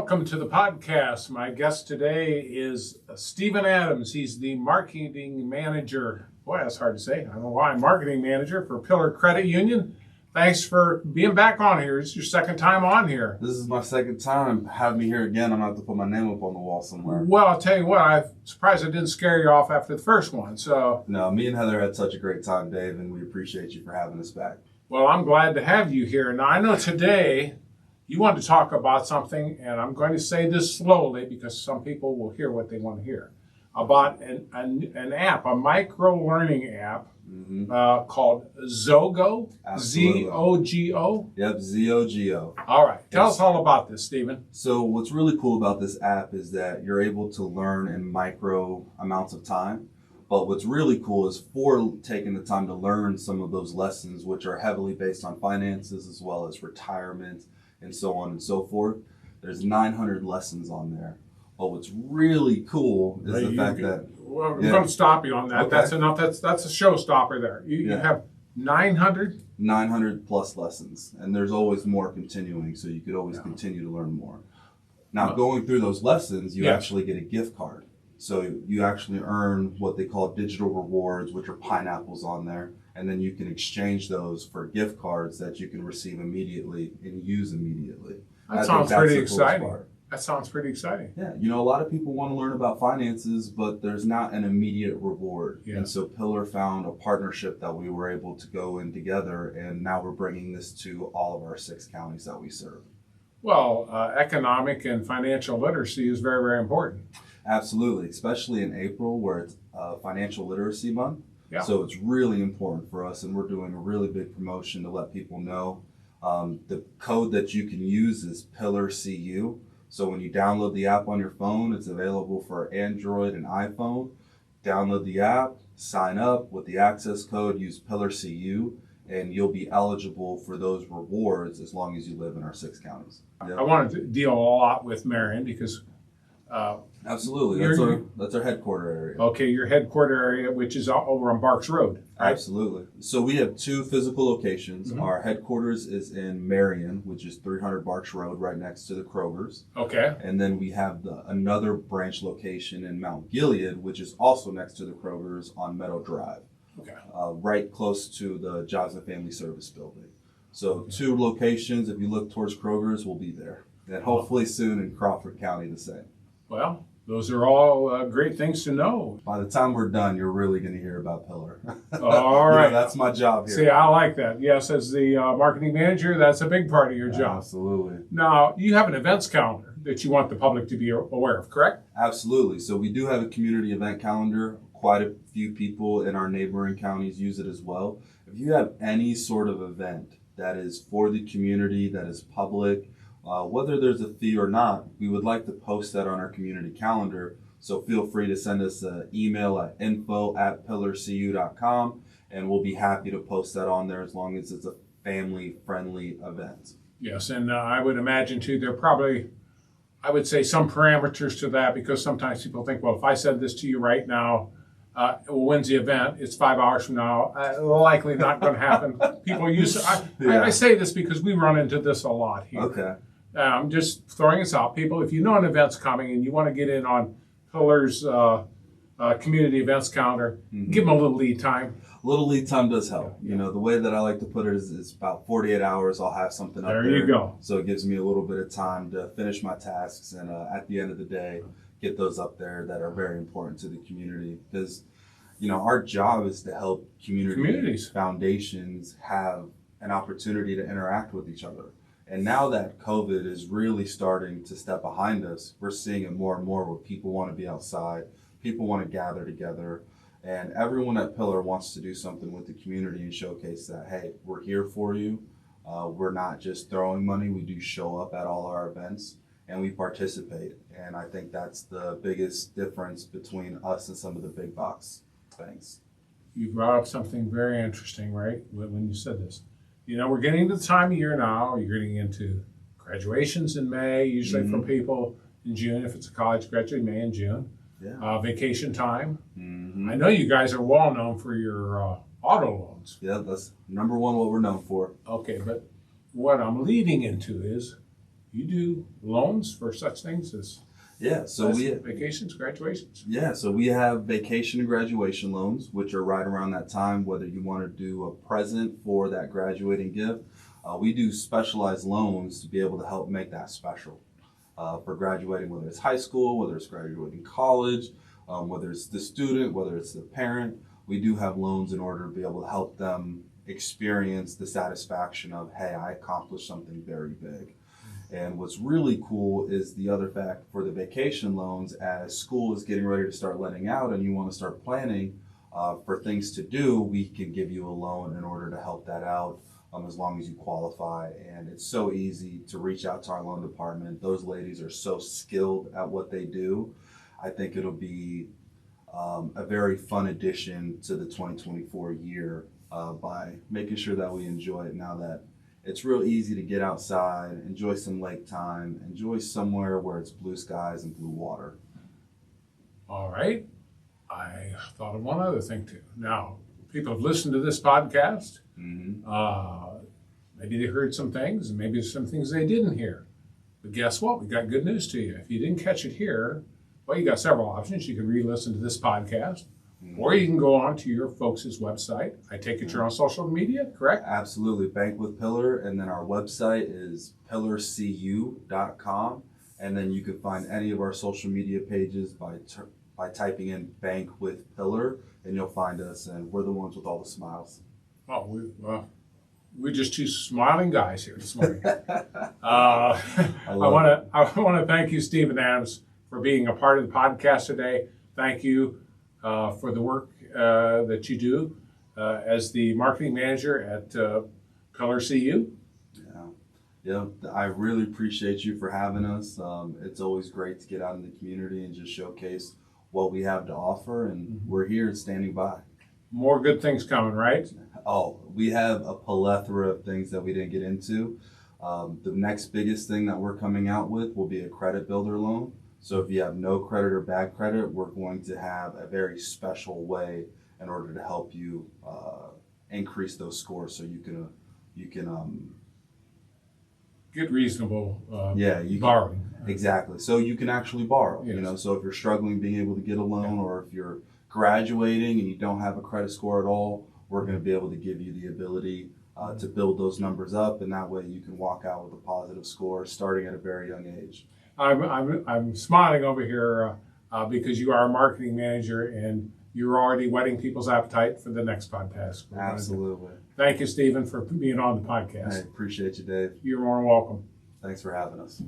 Welcome to the podcast. My guest today is Stephen Adams. He's the marketing manager. Boy, that's hard to say. I don't know why. Marketing manager for Pillar Credit Union. Thanks for being back on here. It's your second time on here. This is my second time. Have me here again. I'm going to have to put my name up on the wall somewhere. Well, I'll tell you what. I'm surprised I didn't scare you off after the first one. So no, me and Heather had such a great time, Dave, and we appreciate you for having us back. Well, I'm glad to have you here. Now, I know today you want to talk about something, and I'm going to say this slowly because some people will hear what they want to hear, about an app, a micro-learning app called Zogo, Absolutely. Z-O-G-O? Yep, Z-O-G-O. All right. Tell us all about this, Stephen. So what's really cool about this app is that you're able to learn in micro amounts of time. But what's really cool is for taking the time to learn some of those lessons, which are heavily based on finances as well as retirement and so on and so forth. There's 900 lessons on there. But what's really cool is the fact that... Well, I'm going to stop you on that. Okay. That's enough. That's a showstopper there. You have 900? 900 plus lessons. And there's always more continuing, so you could always continue to learn more. Now, going through those lessons, you actually get a gift card. So you actually earn what they call digital rewards, which are pineapples on there. And then you can exchange those for gift cards that you can receive immediately and use immediately. That sounds pretty exciting. That sounds pretty exciting. Yeah, you know, a lot of people want to learn about finances, but there's not an immediate reward. Yeah. And so Pillar found a partnership that we were able to go in together, and now we're bringing this to all of our 6 counties that we serve. Well, economic and financial literacy is very, very important. Absolutely, especially in April where it's Financial Literacy Month. Yeah. So it's really important for us, and we're doing a really big promotion to let people know. The code that you can use is PillarCU. So when you download the app on your phone, it's available for Android and iPhone. Download the app, sign up with the access code, use PillarCU, and you'll be eligible for those rewards as long as you live in our 6 counties. Yep. I wanted to deal a lot with Marion because... Absolutely. That's our headquarter area. Okay, your headquarter area, which is over on Barks Road. Right? Absolutely. So we have 2 physical locations. Mm-hmm. Our headquarters is in Marion, which is 300 Barks Road, right next to the Kroger's. Okay. And then we have another branch location in Mount Gilead, which is also next to the Kroger's on Meadow Drive. Okay. Right close to the Jobs and Family Service building. So 2 locations. If you look towards Kroger's, we'll be there. And hopefully soon in Crawford County the same. Well, those are all great things to know. By the time we're done, you're really going to hear about Pillar. All right. That's my job here. See, I like that. Yes, as the marketing manager, that's a big part of your job. Absolutely. Now, you have an events calendar that you want the public to be aware of, correct? Absolutely. So we do have a community event calendar. Quite a few people in our neighboring counties use it as well. If you have any sort of event that is for the community, that is public, whether there's a fee or not, we would like to post that on our community calendar. So feel free to send us an email at info@pillarcu.com, and we'll be happy to post that on there as long as it's a family-friendly event. Yes, and I would imagine, too, there are probably, I would say, some parameters to that because sometimes people think, well, if I said this to you right now, when's the event? It's 5 hours from now. Likely not going to happen. People use I say this because we run into this a lot here. Okay. I'm just throwing this out. People, if you know an event's coming and you want to get in on Pillar's community events calendar, give them a little lead time. A little lead time does help. You know, the way that I like to put it is about 48 hours I'll have something up there. There you go. So it gives me a little bit of time to finish my tasks and at the end of the day, get those up there that are very important to the community. Because, you know, our job is to help communities, foundations have an opportunity to interact with each other. And now that COVID is really starting to step behind us, we're seeing it more and more where people want to be outside, people want to gather together, and everyone at Pillar wants to do something with the community and showcase that, hey, we're here for you. We're not just throwing money, we do show up at all our events and we participate. And I think that's the biggest difference between us and some of the big box things. You brought up something very interesting, right, when you said this. You know, we're getting to the time of year now, you're getting into graduations in May, usually for people in June, if it's a college graduate, May and June. Yeah. Vacation time. I know you guys are well known for your auto loans. Yeah, that's number one what we're known for. Okay, but what I'm leading into is you do loans for such things as vacations, graduations. Yeah, so we have vacation and graduation loans, which are right around that time, whether you want to do a present for that graduating gift. We do specialized loans to be able to help make that special for graduating, whether it's high school, whether it's graduating college, whether it's the student, whether it's the parent. We do have loans in order to be able to help them experience the satisfaction of, hey, I accomplished something very big. And what's really cool is the other fact for the vacation loans, as school is getting ready to start letting out and you want to start planning for things to do, we can give you a loan in order to help that out as long as you qualify. And it's so easy to reach out to our loan department. Those ladies are so skilled at what they do. I think it'll be a very fun addition to the 2024 year by making sure that we enjoy it now that it's real easy to get outside, enjoy some lake time, enjoy somewhere where it's blue skies and blue water. All right. I thought of one other thing too. Now, people have listened to this podcast. Maybe they heard some things and maybe some things they didn't hear. But guess what? We got good news to you. If you didn't catch it here, well, you got several options. You can re-listen to this podcast. Or you can go on to your folks' website. I take it you're on social media, correct? Absolutely. Bank with Pillar. And then our website is pillarcu.com. And then you can find any of our social media pages by typing in Bank with Pillar, and you'll find us. And we're the ones with all the smiles. Oh, we're just two smiling guys here this morning. I want to thank you, Stephen Adams, for being a part of the podcast today. Thank you for the work that you do as the marketing manager at Pillar CU. Yeah, I really appreciate you for having us. It's always great to get out in the community and just showcase what we have to offer, and we're here standing by. More good things coming, right? Oh, we have a plethora of things that we didn't get into. The next biggest thing that we're coming out with will be a credit builder loan. So if you have no credit or bad credit, we're going to have a very special way in order to help you increase those scores, so you can get reasonable borrowing. Exactly. So you can actually borrow. Yes. So if you're struggling being able to get a loan, or if you're graduating and you don't have a credit score at all, we're going to be able to give you the ability to build those numbers up, and that way you can walk out with a positive score starting at a very young age. I'm smiling over here because you are a marketing manager and you're already whetting people's appetite for the next podcast. Absolutely. Thank you, Stephen, for being on the podcast. I appreciate you, Dave. You're more than welcome. Thanks for having us.